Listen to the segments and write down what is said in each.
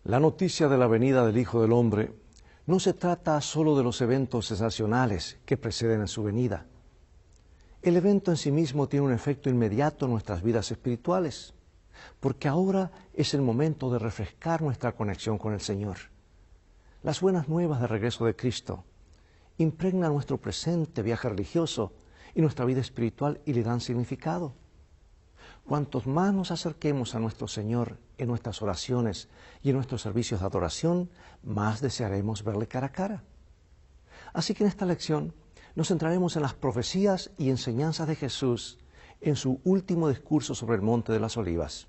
La noticia de la venida del Hijo del Hombre no se trata solo de los eventos sensacionales que preceden a su venida. El evento en sí mismo tiene un efecto inmediato en nuestras vidas espirituales, porque ahora es el momento de refrescar nuestra conexión con el Señor. Las buenas nuevas de regreso de Cristo impregnan nuestro presente viaje religioso y nuestra vida espiritual y le dan significado. Cuantos más nos acerquemos a nuestro Señor en nuestras oraciones y en nuestros servicios de adoración, más desearemos verle cara a cara. Así que en esta lección nos centraremos en las profecías y enseñanzas de Jesús en su último discurso sobre el Monte de las Olivas.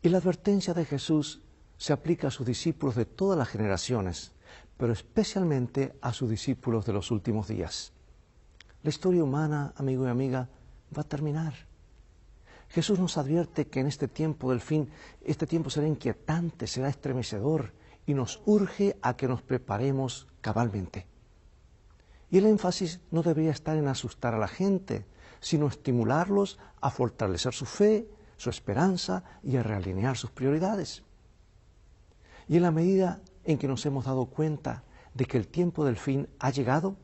Y la advertencia de Jesús se aplica a sus discípulos de todas las generaciones, pero especialmente a sus discípulos de los últimos días. La historia humana, amigo y amiga, va a terminar. Jesús nos advierte que en este tiempo del fin, este tiempo será inquietante, será estremecedor y nos urge a que nos preparemos cabalmente. Y el énfasis no debería estar en asustar a la gente, sino estimularlos a fortalecer su fe, su esperanza y a realinear sus prioridades. Y en la medida en que nos hemos dado cuenta de que el tiempo del fin ha llegado,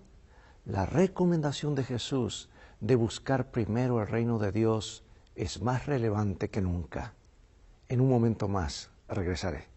la recomendación de Jesús de buscar primero el reino de Dios es más relevante que nunca. En un momento más regresaré.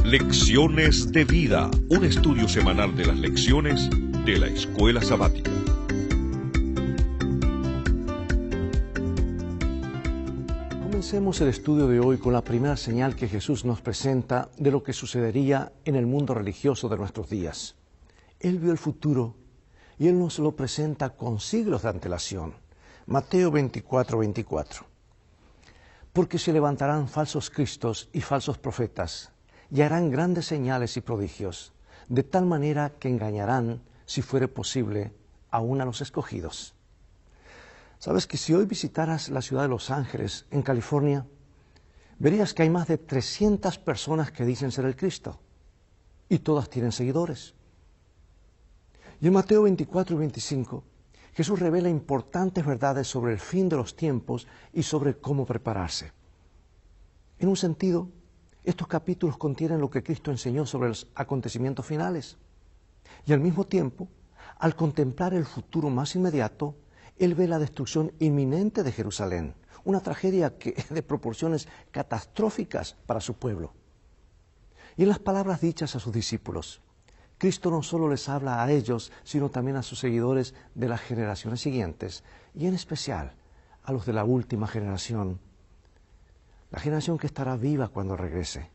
Lecciones de Vida, un estudio semanal de las lecciones de la Escuela Sabática. Comencemos el estudio de hoy con la primera señal que Jesús nos presenta de lo que sucedería en el mundo religioso de nuestros días. Él vio el futuro y Él nos lo presenta con siglos de antelación. Mateo 24:24. Porque se levantarán falsos cristos y falsos profetas, y harán grandes señales y prodigios, de tal manera que engañarán, si fuere posible, aún a los escogidos. ¿Sabes que si hoy visitaras la ciudad de Los Ángeles, en California, verías que hay más de 300 personas que dicen ser el Cristo, y todas tienen seguidores? Y en Mateo 24 y 25, Jesús revela importantes verdades sobre el fin de los tiempos y sobre cómo prepararse. En un sentido, estos capítulos contienen lo que Cristo enseñó sobre los acontecimientos finales. Y al mismo tiempo, al contemplar el futuro más inmediato, Él ve la destrucción inminente de Jerusalén, una tragedia que es de proporciones catastróficas para su pueblo. Y en las palabras dichas a sus discípulos, Cristo no solo les habla a ellos, sino también a sus seguidores de las generaciones siguientes, y en especial a los de la última generación, la generación que estará viva cuando regrese.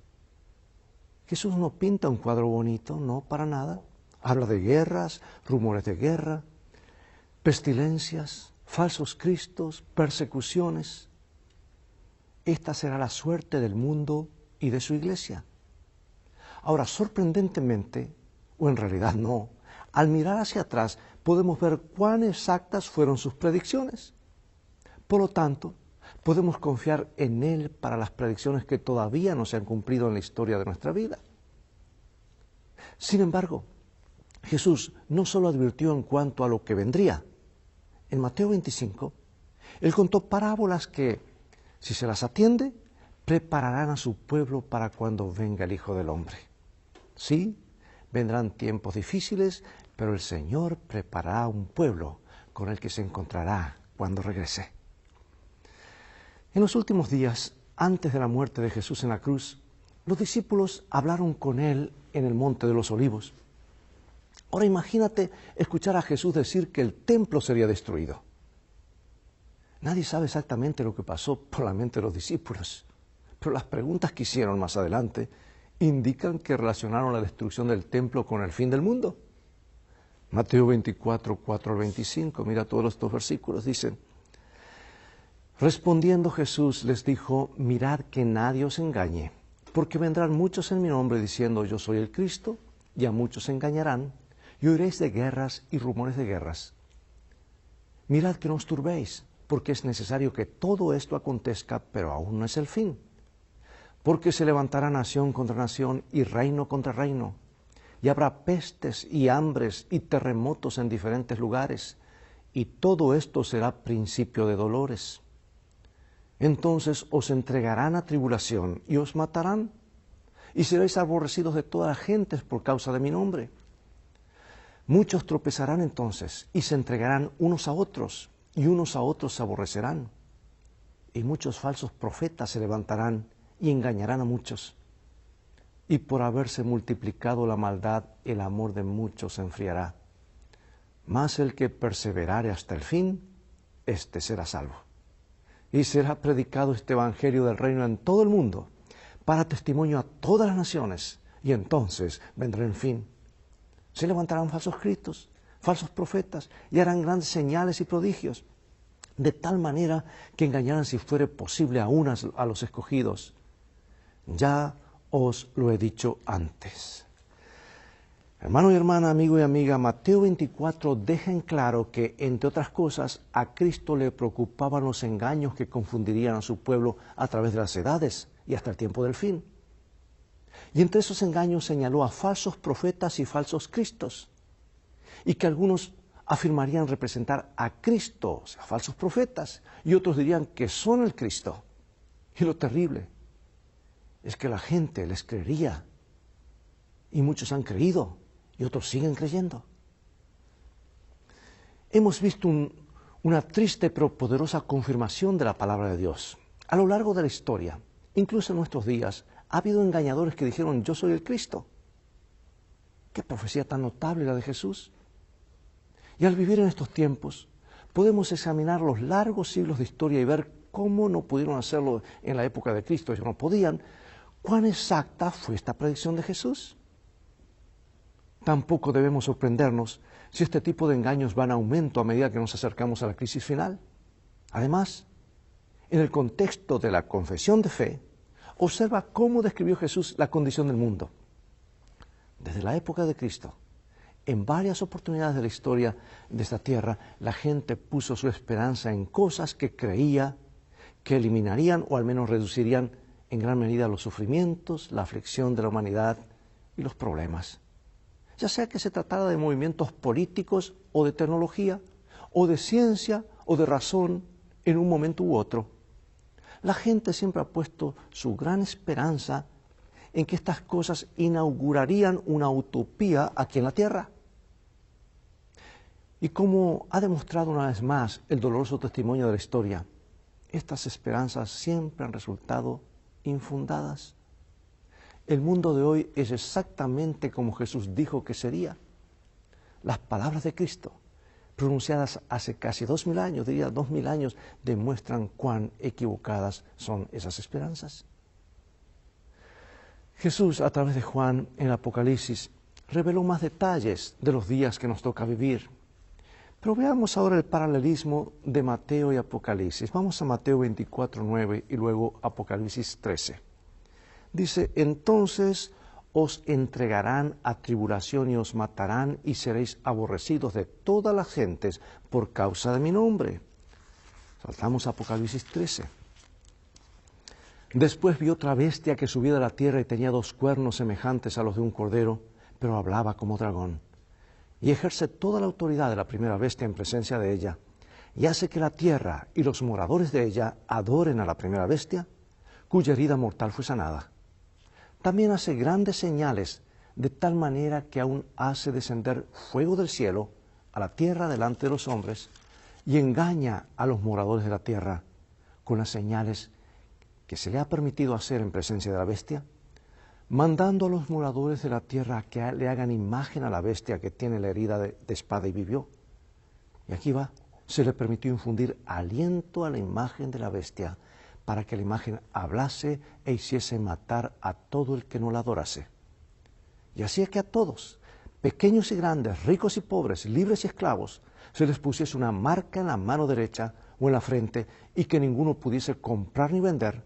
Jesús no pinta un cuadro bonito, no, para nada. Habla de guerras, rumores de guerra, pestilencias, falsos cristos, persecuciones. Esta será la suerte del mundo y de su iglesia. Ahora, sorprendentemente, o en realidad no, al mirar hacia atrás podemos ver cuán exactas fueron sus predicciones. Por lo tanto, podemos confiar en Él para las predicciones que todavía no se han cumplido en la historia de nuestra vida. Sin embargo, Jesús no solo advirtió en cuanto a lo que vendría. En Mateo 25, Él contó parábolas que, si se las atiende, prepararán a su pueblo para cuando venga el Hijo del Hombre. Sí, vendrán tiempos difíciles, pero el Señor preparará un pueblo con el que se encontrará cuando regrese. En los últimos días, antes de la muerte de Jesús en la cruz, los discípulos hablaron con Él en el Monte de los Olivos. Ahora imagínate escuchar a Jesús decir que el templo sería destruido. Nadie sabe exactamente lo que pasó por la mente de los discípulos, pero las preguntas que hicieron más adelante indican que relacionaron la destrucción del templo con el fin del mundo. Mateo 24, 4 al 25, mira todos estos versículos, dicen: Respondiendo Jesús les dijo: mirad que nadie os engañe, porque vendrán muchos en mi nombre diciendo yo soy el Cristo, y a muchos engañarán, y oiréis de guerras y rumores de guerras. Mirad que no os turbéis, porque es necesario que todo esto acontezca, pero aún no es el fin. Porque se levantará nación contra nación y reino contra reino, y habrá pestes y hambres y terremotos en diferentes lugares, y todo esto será principio de dolores. Entonces os entregarán a tribulación y os matarán, y seréis aborrecidos de todas las gentes por causa de mi nombre. Muchos tropezarán entonces y se entregarán unos a otros, y unos a otros se aborrecerán. Y muchos falsos profetas se levantarán y engañarán a muchos. Y por haberse multiplicado la maldad, el amor de muchos se enfriará. Mas el que perseverare hasta el fin, éste será salvo. Y será predicado este evangelio del reino en todo el mundo, para testimonio a todas las naciones, y entonces vendrá el fin. Se levantarán falsos cristos, falsos profetas, y harán grandes señales y prodigios, de tal manera que engañarán, si fuere posible, aún a los escogidos. Ya os lo he dicho antes. Hermano y hermana, amigo y amiga, Mateo 24 deja en claro que, entre otras cosas, a Cristo le preocupaban los engaños que confundirían a su pueblo a través de las edades y hasta el tiempo del fin. Y entre esos engaños señaló a falsos profetas y falsos cristos, y que algunos afirmarían representar a Cristo, o sea, falsos profetas, y otros dirían que son el Cristo. Y lo terrible es que la gente les creería, y muchos han creído, y otros siguen creyendo. Hemos visto una triste pero poderosa confirmación de la palabra de Dios. A lo largo de la historia, incluso en nuestros días, ha habido engañadores que dijeron: yo soy el Cristo. ¡Qué profecía tan notable la de Jesús! Y al vivir en estos tiempos, podemos examinar los largos siglos de historia y ver cómo no pudieron hacerlo en la época de Cristo, ellos no podían. ¿Cuán exacta fue esta predicción de Jesús? Tampoco debemos sorprendernos si este tipo de engaños van en aumento a medida que nos acercamos a la crisis final. Además, en el contexto de la confesión de fe, observa cómo describió Jesús la condición del mundo. Desde la época de Cristo, en varias oportunidades de la historia de esta tierra, la gente puso su esperanza en cosas que creía que eliminarían o al menos reducirían en gran medida los sufrimientos, la aflicción de la humanidad y los problemas. Ya sea que se tratara de movimientos políticos o de tecnología, o de ciencia o de razón en un momento u otro. La gente siempre ha puesto su gran esperanza en que estas cosas inaugurarían una utopía aquí en la tierra. Y como ha demostrado una vez más el doloroso testimonio de la historia, estas esperanzas siempre han resultado infundadas. El mundo de hoy es exactamente como Jesús dijo que sería. Las palabras de Cristo, pronunciadas hace casi 2000 años, diría 2000 años, demuestran cuán equivocadas son esas esperanzas. Jesús, a través de Juan en el Apocalipsis, reveló más detalles de los días que nos toca vivir. Pero veamos ahora el paralelismo de Mateo y Apocalipsis. Vamos a Mateo 24:9 y luego Apocalipsis 13. Dice: entonces os entregarán a tribulación y os matarán y seréis aborrecidos de todas las gentes por causa de mi nombre. Saltamos a Apocalipsis 13. Después vi otra bestia que subía de la tierra y tenía 2 cuernos semejantes a los de un cordero, pero hablaba como dragón. Y ejerce toda la autoridad de la primera bestia en presencia de ella, y hace que la tierra y los moradores de ella adoren a la primera bestia, cuya herida mortal fue sanada. También hace grandes señales, de tal manera que aún hace descender fuego del cielo a la tierra delante de los hombres, y engaña a los moradores de la tierra con las señales que se le ha permitido hacer en presencia de la bestia, mandando a los moradores de la tierra que le hagan imagen a la bestia que tiene la herida de espada y vivió. Y aquí va, se le permitió infundir aliento a la imagen de la bestia, para que la imagen hablase e hiciese matar a todo el que no la adorase. Y así es que a todos, pequeños y grandes, ricos y pobres, libres y esclavos, se les pusiese una marca en la mano derecha o en la frente, y que ninguno pudiese comprar ni vender,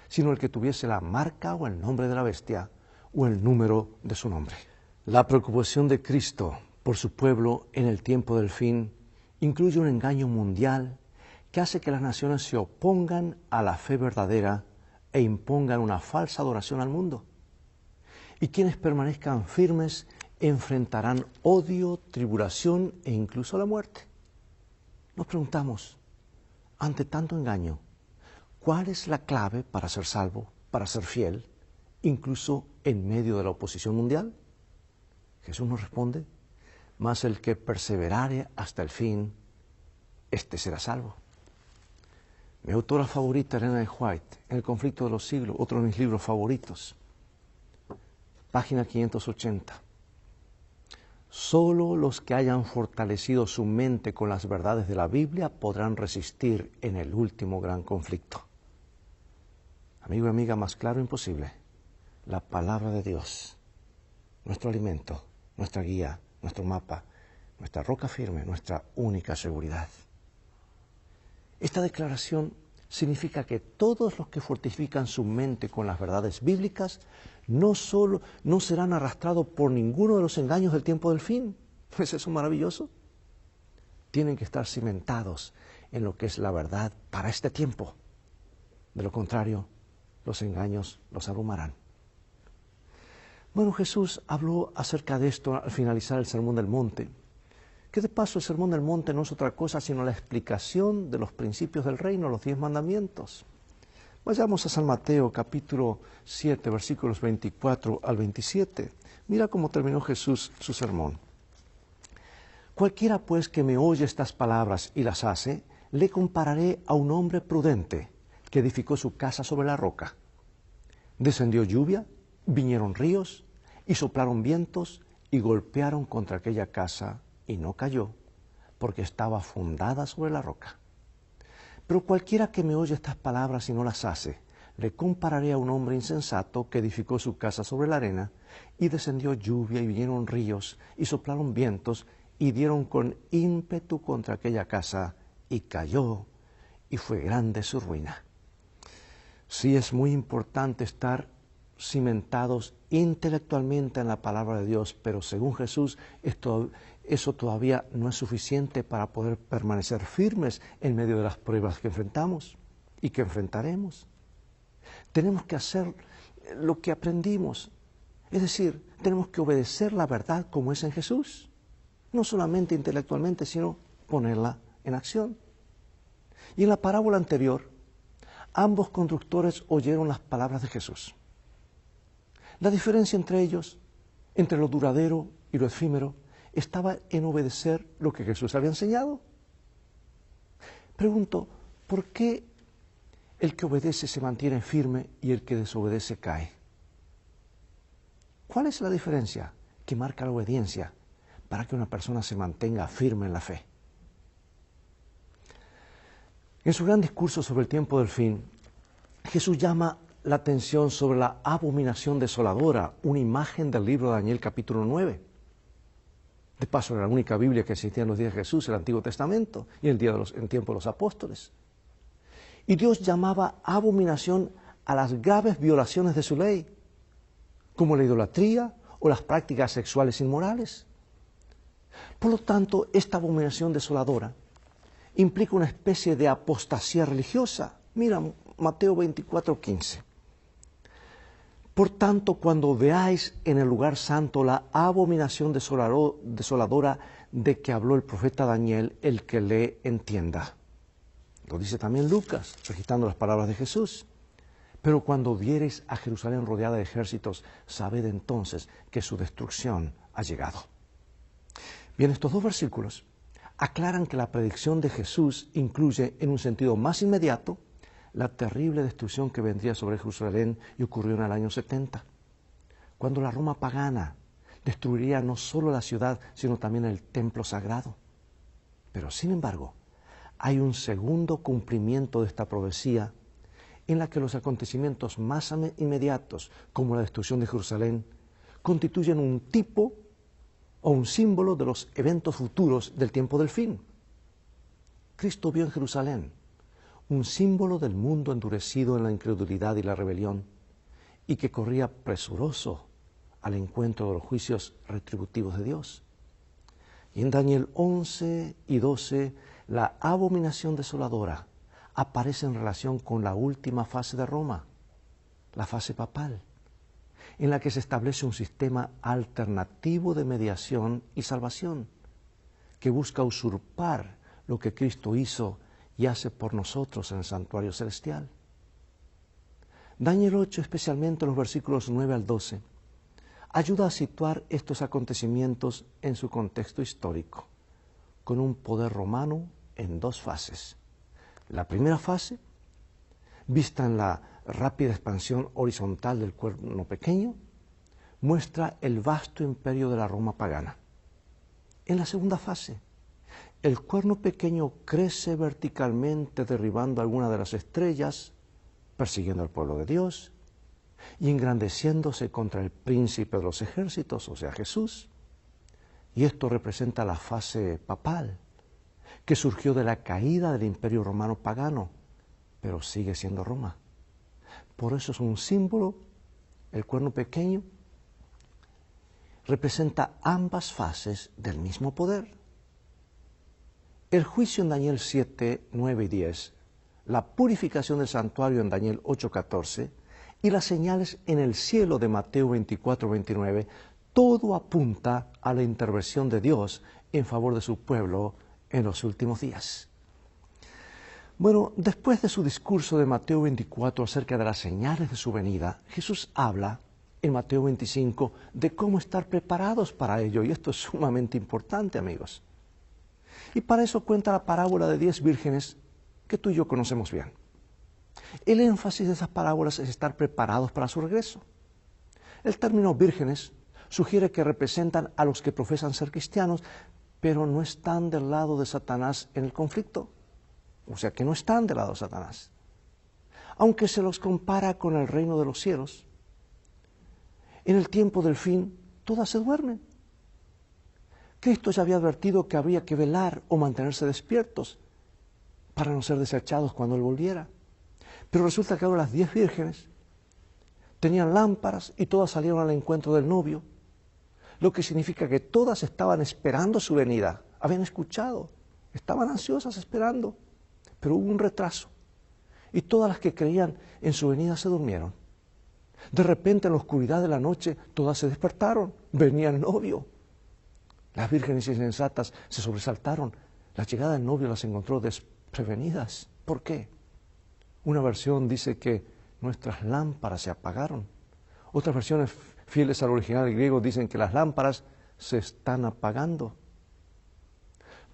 sino el que tuviese la marca o el nombre de la bestia o el número de su nombre. La preocupación de Cristo por su pueblo en el tiempo del fin incluye un engaño mundial que que hace que las naciones se opongan a la fe verdadera e impongan una falsa adoración al mundo. Y quienes permanezcan firmes enfrentarán odio, tribulación e incluso la muerte. Nos preguntamos, ante tanto engaño, ¿cuál es la clave para ser salvo, para ser fiel, incluso en medio de la oposición mundial? Jesús nos responde, mas el que perseverare hasta el fin, éste será salvo. Mi autora favorita, Elena de White, en El conflicto de los siglos, otro de mis libros favoritos, página 580. Solo los que hayan fortalecido su mente con las verdades de la Biblia podrán resistir en el último gran conflicto. Amigo y amiga, más claro imposible. La palabra de Dios, nuestro alimento, nuestra guía, nuestro mapa, nuestra roca firme, nuestra única seguridad. Esta declaración significa que todos los que fortifican su mente con las verdades bíblicas no serán arrastrados por ninguno de los engaños del tiempo del fin. ¿Es eso maravilloso? Tienen que estar cimentados en lo que es la verdad para este tiempo. De lo contrario, los engaños los abrumarán. Bueno, Jesús habló acerca de esto al finalizar el Sermón del Monte. Que de paso el Sermón del Monte no es otra cosa sino la explicación de los principios del reino, los 10 mandamientos. Vayamos a San Mateo capítulo 7, versículos 24 al 27. Mira cómo terminó Jesús su sermón. Cualquiera pues que me oye estas palabras y las hace, le compararé a un hombre prudente que edificó su casa sobre la roca. Descendió lluvia, vinieron ríos y soplaron vientos y golpearon contra aquella casa y no cayó, porque estaba fundada sobre la roca. Pero cualquiera que me oye estas palabras y no las hace, le compararé a un hombre insensato que edificó su casa sobre la arena, y descendió lluvia y vinieron ríos y soplaron vientos y dieron con ímpetu contra aquella casa y cayó, y fue grande su ruina. Sí, es muy importante estar cimentados intelectualmente en la palabra de Dios, pero según Jesús eso todavía no es suficiente para poder permanecer firmes en medio de las pruebas que enfrentamos y que enfrentaremos. Tenemos que hacer lo que aprendimos, es decir, tenemos que obedecer la verdad como es en Jesús, no solamente intelectualmente, sino ponerla en acción. Y en la parábola anterior, ambos conductores oyeron las palabras de Jesús. La diferencia entre ellos, entre lo duradero y lo efímero, estaba en obedecer lo que Jesús había enseñado. Pregunto, ¿por qué el que obedece se mantiene firme y el que desobedece cae? ¿Cuál es la diferencia que marca la obediencia para que una persona se mantenga firme en la fe? En su gran discurso sobre el tiempo del fin, Jesús llama la atención sobre la abominación desoladora, una imagen del libro de Daniel capítulo 9. De paso, era la única Biblia que existía en los días de Jesús, el Antiguo Testamento, y en tiempo de los apóstoles. Y Dios llamaba abominación a las graves violaciones de su ley, como la idolatría o las prácticas sexuales inmorales. Por lo tanto, esta abominación desoladora implica una especie de apostasía religiosa. Mira, Mateo 24:15. Por tanto, cuando veáis en el lugar santo la abominación desoladora de que habló el profeta Daniel, el que lee entienda. Lo dice también Lucas, registrando las palabras de Jesús. Pero cuando viereis a Jerusalén rodeada de ejércitos, sabed entonces que su destrucción ha llegado. Bien, estos dos versículos aclaran que la predicción de Jesús incluye, en un sentido más inmediato, la terrible destrucción que vendría sobre Jerusalén y ocurrió en el año 70, cuando la Roma pagana destruiría no solo la ciudad, sino también el templo sagrado. Pero, sin embargo, hay un segundo cumplimiento de esta profecía en la que los acontecimientos más inmediatos, como la destrucción de Jerusalén, constituyen un tipo o un símbolo de los eventos futuros del tiempo del fin. Cristo vio en Jerusalén un símbolo del mundo endurecido en la incredulidad y la rebelión, y que corría presuroso al encuentro de los juicios retributivos de Dios. Y en Daniel 11 y 12, la abominación desoladora aparece en relación con la última fase de Roma, la fase papal, en la que se establece un sistema alternativo de mediación y salvación, que busca usurpar lo que Cristo hizo y hace por nosotros en el santuario celestial. Daniel 8, especialmente los versículos 9 al 12, ayuda a situar estos acontecimientos en su contexto histórico, con un poder romano en dos fases. La primera fase, vista en la rápida expansión horizontal del cuerno pequeño, muestra el vasto imperio de la Roma pagana. En la segunda fase, el cuerno pequeño crece verticalmente derribando algunas de las estrellas, persiguiendo al pueblo de Dios y engrandeciéndose contra el príncipe de los ejércitos, o sea, Jesús. Y esto representa la fase papal, que surgió de la caída del imperio romano pagano, pero sigue siendo Roma. Por eso es un símbolo, el cuerno pequeño representa ambas fases del mismo poder. El juicio en Daniel 7, 9 y 10, la purificación del santuario en Daniel 8, 14 y las señales en el cielo de Mateo 24, 29, todo apunta a la intervención de Dios en favor de su pueblo en los últimos días. Bueno, después de su discurso de Mateo 24 acerca de las señales de su venida, Jesús habla en Mateo 25 de cómo estar preparados para ello, y esto es sumamente importante, amigos. Y para eso cuenta la parábola de 10 vírgenes que tú y yo conocemos bien. El énfasis de esas parábolas es estar preparados para su regreso. El término vírgenes sugiere que representan a los que profesan ser cristianos, pero no están del lado de Satanás en el conflicto. O sea, que no están del lado de Satanás. Aunque se los compara con el reino de los cielos, en el tiempo del fin todas se duermen. Cristo ya había advertido que habría que velar o mantenerse despiertos para no ser desechados cuando Él volviera. Pero resulta que ahora las 10 vírgenes tenían lámparas y todas salieron al encuentro del novio, lo que significa que todas estaban esperando su venida, habían escuchado, estaban ansiosas esperando, pero hubo un retraso y todas las que creían en su venida se durmieron. De repente en la oscuridad de la noche todas se despertaron, venía el novio. Las vírgenes insensatas se sobresaltaron, la llegada del novio las encontró desprevenidas. ¿Por qué? Una versión dice que nuestras lámparas se apagaron. Otras versiones fieles al original griego dicen que las lámparas se están apagando.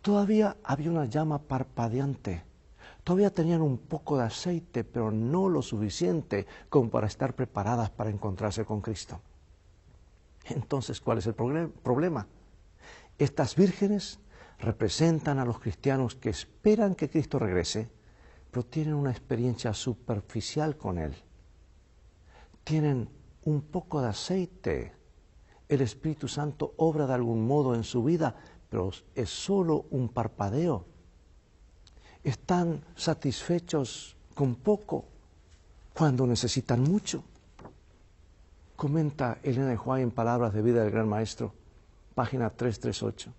Todavía había una llama parpadeante. Todavía tenían un poco de aceite, pero no lo suficiente como para estar preparadas para encontrarse con Cristo. Entonces, ¿cuál es el problema? Estas vírgenes representan a los cristianos que esperan que Cristo regrese, pero tienen una experiencia superficial con Él. Tienen un poco de aceite. El Espíritu Santo obra de algún modo en su vida, pero es solo un parpadeo. Están satisfechos con poco cuando necesitan mucho. Comenta Elena de White en Palabras de Vida del Gran Maestro, página 338.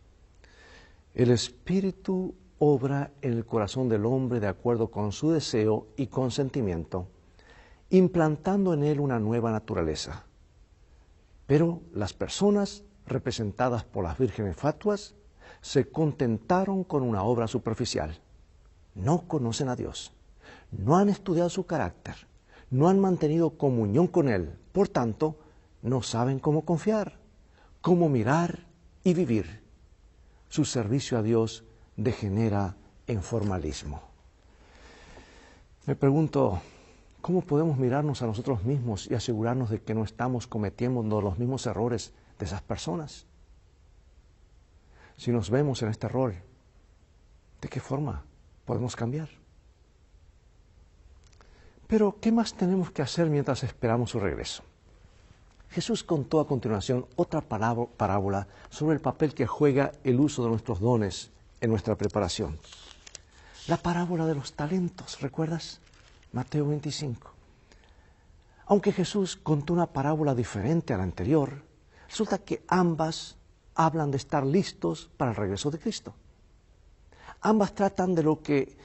El Espíritu obra en el corazón del hombre de acuerdo con su deseo y consentimiento, implantando en él una nueva naturaleza. Pero las personas representadas por las vírgenes fatuas se contentaron con una obra superficial. No conocen a Dios, no han estudiado su carácter, no han mantenido comunión con Él, por tanto, no saben cómo confiar, cómo mirar y vivir. Su servicio a Dios degenera en formalismo. Me pregunto, ¿cómo podemos mirarnos a nosotros mismos y asegurarnos de que no estamos cometiendo los mismos errores de esas personas? Si nos vemos en este rol, ¿de qué forma podemos cambiar? Pero, ¿qué más tenemos que hacer mientras esperamos su regreso? Jesús contó a continuación otra parábola sobre el papel que juega el uso de nuestros dones en nuestra preparación. La parábola de los talentos, ¿recuerdas? Mateo 25. Aunque Jesús contó una parábola diferente a la anterior, resulta que ambas hablan de estar listos para el regreso de Cristo. Ambas tratan de los que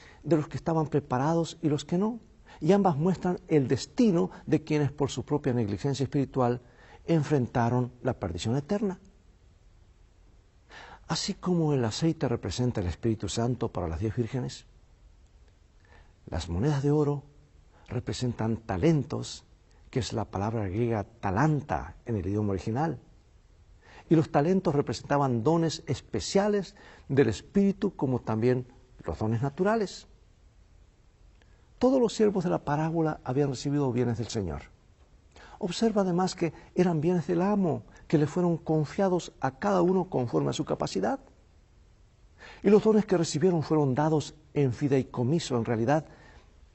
estaban preparados y los que no. Y ambas muestran el destino de quienes por su propia negligencia espiritual enfrentaron la perdición eterna. Así como el aceite representa el Espíritu Santo para las 10 vírgenes, las monedas de oro representan talentos, que es la palabra griega talanta en el idioma original. Y los talentos representaban dones especiales del Espíritu, como también los dones naturales. Todos los siervos de la parábola habían recibido bienes del Señor. Observa además que eran bienes del amo, que le fueron confiados a cada uno conforme a su capacidad. Y los dones que recibieron fueron dados en fideicomiso. En realidad,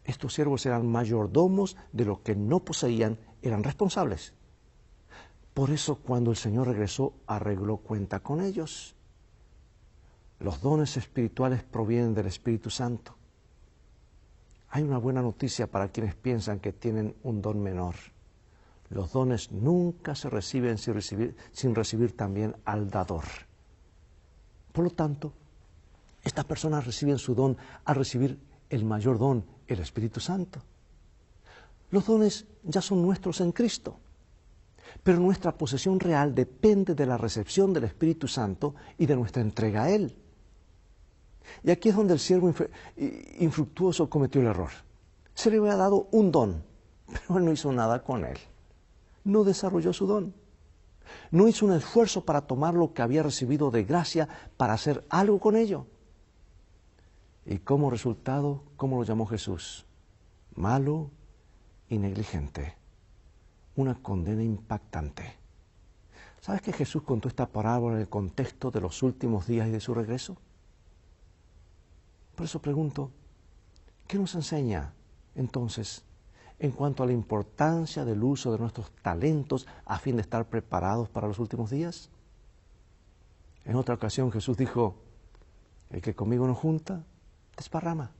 estos siervos eran mayordomos de lo que no poseían, eran responsables. Por eso, cuando el Señor regresó, arregló cuenta con ellos. Los dones espirituales provienen del Espíritu Santo. Hay una buena noticia para quienes piensan que tienen un don menor. Los dones nunca se reciben sin recibir también al dador. Por lo tanto, estas personas reciben su don al recibir el mayor don, el Espíritu Santo. Los dones ya son nuestros en Cristo, pero nuestra posesión real depende de la recepción del Espíritu Santo y de nuestra entrega a Él. Y aquí es donde el siervo infructuoso cometió el error. Se le había dado un don, pero él no hizo nada con él. No desarrolló su don. No hizo un esfuerzo para tomar lo que había recibido de gracia para hacer algo con ello. Y como resultado, ¿cómo lo llamó Jesús? Malo y negligente. Una condena impactante. ¿Sabes que Jesús contó esta parábola en el contexto de los últimos días y de su regreso? Por eso pregunto, ¿qué nos enseña entonces en cuanto a la importancia del uso de nuestros talentos a fin de estar preparados para los últimos días? En otra ocasión Jesús dijo, el que conmigo no junta, desparrama.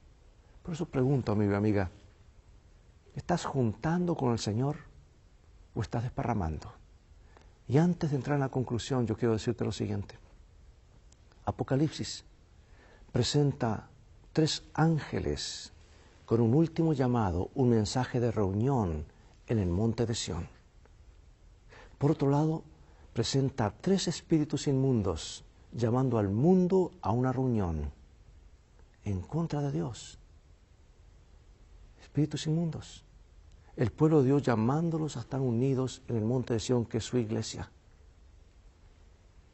Por eso pregunto, amigo y amiga, ¿estás juntando con el Señor o estás desparramando? Y antes de entrar en la conclusión, yo quiero decirte lo siguiente. Apocalipsis presenta 3 ángeles con un último llamado, un mensaje de reunión en el monte de Sión. Por otro lado, presenta 3 espíritus inmundos llamando al mundo a una reunión en contra de Dios. Espíritus inmundos. El pueblo de Dios llamándolos a estar unidos en el monte de Sión, que es su iglesia.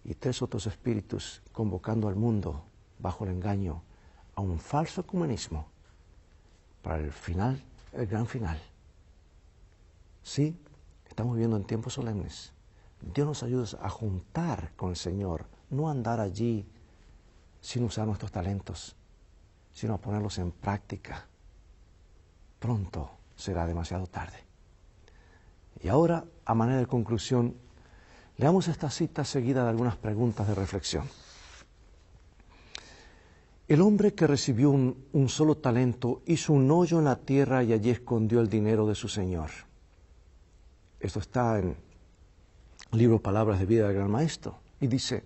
Y 3 otros espíritus convocando al mundo bajo el engaño a un falso ecumenismo para el final, el gran final. Sí, estamos viviendo en tiempos solemnes. Dios nos ayuda a juntar con el Señor, no andar allí sin usar nuestros talentos, sino a ponerlos en práctica. Pronto será demasiado tarde. Y ahora, a manera de conclusión, leamos esta cita seguida de algunas preguntas de reflexión. El hombre que recibió un solo talento hizo un hoyo en la tierra y allí escondió el dinero de su señor. Esto está en el libro Palabras de Vida del Gran Maestro. Y dice,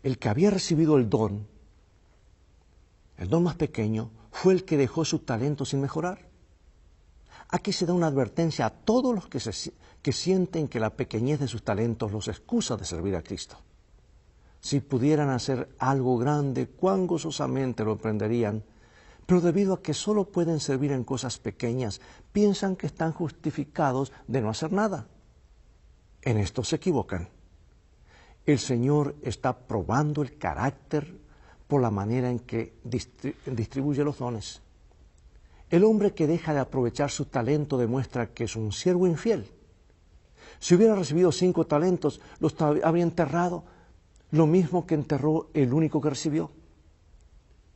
el que había recibido el don más pequeño, fue el que dejó su talento sin mejorar. Aquí se da una advertencia a todos los que sienten que la pequeñez de sus talentos los excusa de servir a Cristo. Si pudieran hacer algo grande, cuán gozosamente lo emprenderían, pero debido a que solo pueden servir en cosas pequeñas, piensan que están justificados de no hacer nada. En esto se equivocan. El Señor está probando el carácter por la manera en que distribuye los dones. El hombre que deja de aprovechar su talento demuestra que es un siervo infiel. Si hubiera recibido 5 talentos, los habría enterrado, lo mismo que enterró el único que recibió.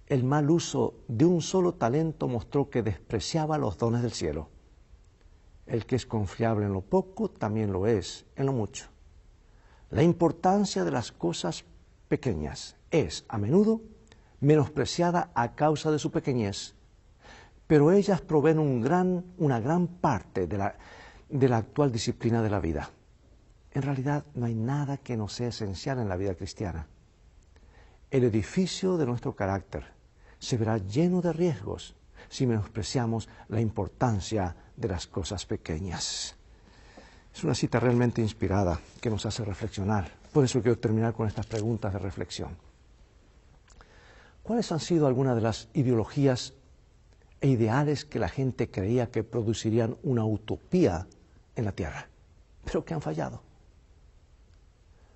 El mal uso de un solo talento mostró que despreciaba los dones del cielo. El que es confiable en lo poco, también lo es en lo mucho. La importancia de las cosas pequeñas es, a menudo, menospreciada a causa de su pequeñez, pero ellas proveen una gran parte de la actual disciplina de la vida. En realidad, no hay nada que no sea esencial en la vida cristiana. El edificio de nuestro carácter se verá lleno de riesgos si menospreciamos la importancia de las cosas pequeñas. Es una cita realmente inspirada que nos hace reflexionar. Por eso quiero terminar con estas preguntas de reflexión. ¿Cuáles han sido algunas de las ideologías e ideales que la gente creía que producirían una utopía en la tierra, pero que han fallado?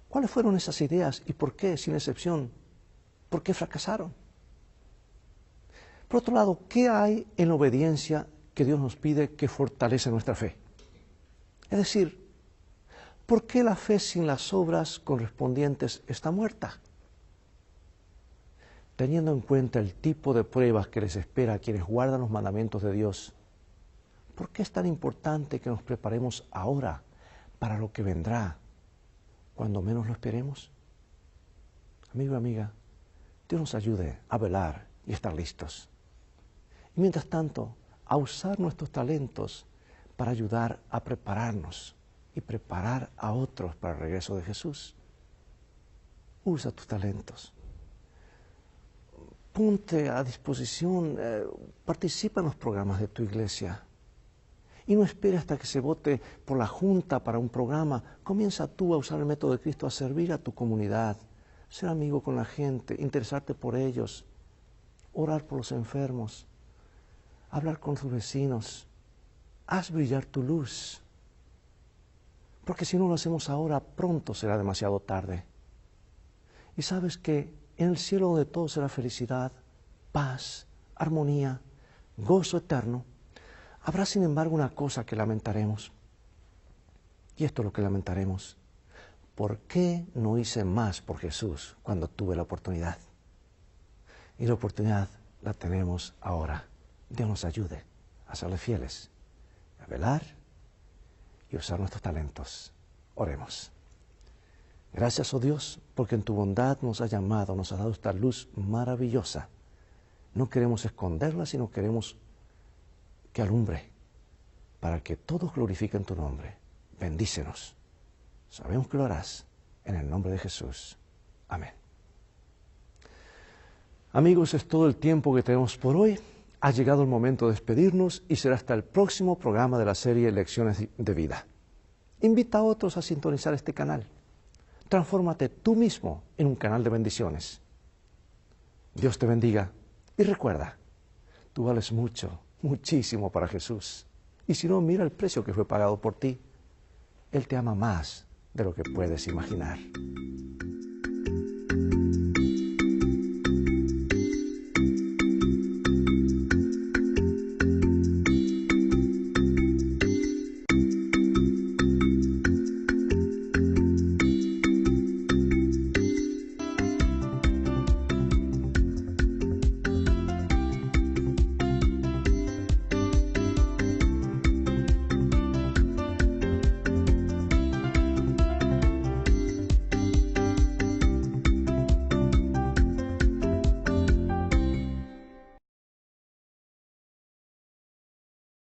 ¿Cuáles fueron esas ideas y por qué, sin excepción, por qué fracasaron? Por otro lado, ¿qué hay en la obediencia que Dios nos pide que fortalece nuestra fe? Es decir, ¿por qué la fe sin las obras correspondientes está muerta? Teniendo en cuenta el tipo de pruebas que les espera a quienes guardan los mandamientos de Dios, ¿por qué es tan importante que nos preparemos ahora para lo que vendrá cuando menos lo esperemos? Amigo y amiga, Dios nos ayude a velar y estar listos. Y mientras tanto, a usar nuestros talentos para ayudar a prepararnos y preparar a otros para el regreso de Jesús. Usa tus talentos. Ponte a disposición, participa en los programas de tu iglesia. Y no esperes hasta que se vote por la junta para un programa. Comienza tú a usar el método de Cristo, a servir a tu comunidad, ser amigo con la gente, interesarte por ellos, orar por los enfermos, hablar con tus vecinos. Haz brillar tu luz. Porque si no lo hacemos ahora, pronto será demasiado tarde. Y sabes que en el cielo donde todo será felicidad, paz, armonía, gozo eterno, habrá sin embargo una cosa que lamentaremos. Y esto es lo que lamentaremos. ¿Por qué no hice más por Jesús cuando tuve la oportunidad? Y la oportunidad la tenemos ahora. Dios nos ayude a serle fieles, a velar y usar nuestros talentos. Oremos. Gracias, oh Dios, porque en tu bondad nos has llamado, nos has dado esta luz maravillosa. No queremos esconderla, sino queremos que alumbre, para que todos glorifiquen tu nombre. Bendícenos. Sabemos que lo harás, en el nombre de Jesús. Amén. Amigos, es todo el tiempo que tenemos por hoy. Ha llegado el momento de despedirnos y será hasta el próximo programa de la serie Lecciones de Vida. Invita a otros a sintonizar este canal. Transfórmate tú mismo en un canal de bendiciones. Dios te bendiga y recuerda, tú vales mucho, muchísimo para Jesús. Y si no, mira el precio que fue pagado por ti. Él te ama más de lo que puedes imaginar.